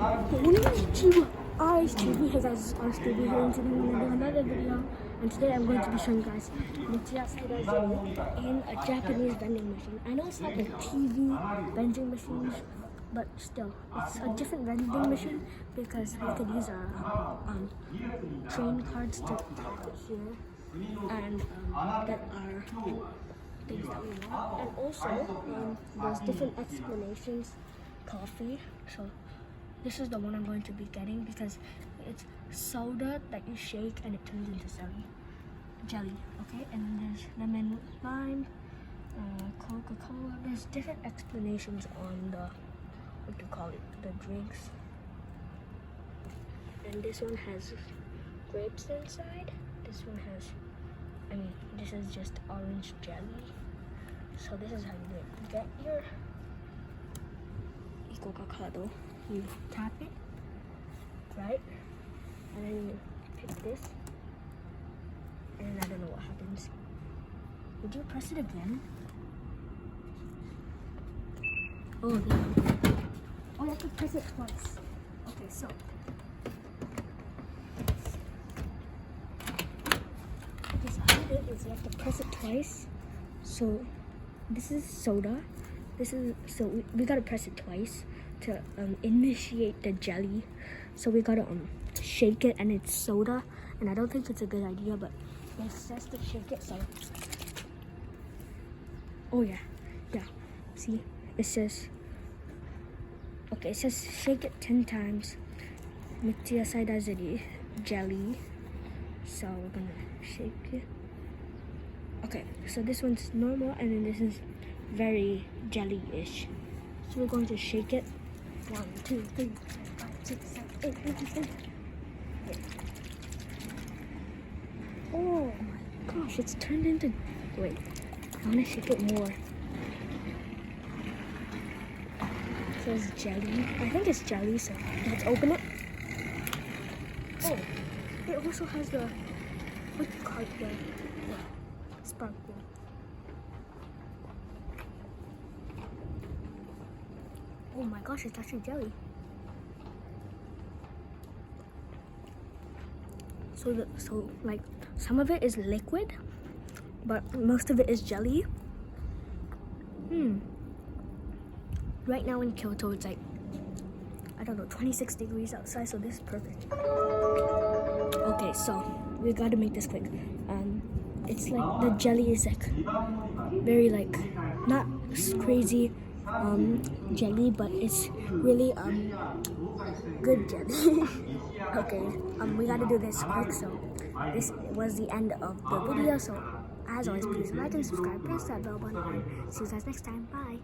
Hey guys, it's Stevie here, and today I'm going to do another video. And today I'm going to be showing you guys mitsuya cider in a Japanese vending machine. I know it's not the TV vending machines, but still, it's a different vending machine because we could use our train cards to tap it here and get our things that we want. And also, there's different explanations. Coffee. So this is the one I'm going to be getting because it's soda that you shake and it turns into jelly. Okay, and then there's lemon, lime, Coca-Cola. There's different explanations on the the drinks. And this one has grapes inside. This one has, this is just orange jelly. So this is how you do it. You get your Coca-Cola, you tap it, right? And then you pick this, and I don't know what happens. Would you press it again? Oh, there you go. Oh, you have to press it twice. Okay, so how you do it is you have to press it twice. So this is soda. We gotta press it twice to initiate the jelly. So we gotta shake it, and it's soda. And I don't think it's a good idea, but it says to shake it, so. Oh yeah. See, it says. Okay, it says shake it 10 times. Mitsuya Saida jelly. So we're gonna shake it. Okay, so this one's normal, and then this is very jelly-ish. So we're going to shake it. 1, 2, 3, 4, 5, 6, 7, 8, 9, 10. Okay. Oh my gosh, it's turned into. Wait, I want to shake it more. It says jelly. I think it's jelly, so let's open it. Oh, it also has the what do you call it? The sparkle. Oh my gosh, it's actually jelly. So like some of it is liquid, but most of it is jelly. Right now in Kyoto, it's like, I don't know, 26 degrees outside, so this is perfect. Okay, so we gotta make this quick. It's like the jelly is like very like not crazy jelly, but it's really good jelly. Okay, we gotta do this quick. So this was the end of the video. So as always, please like and subscribe, press that bell button, and see you guys next time. Bye.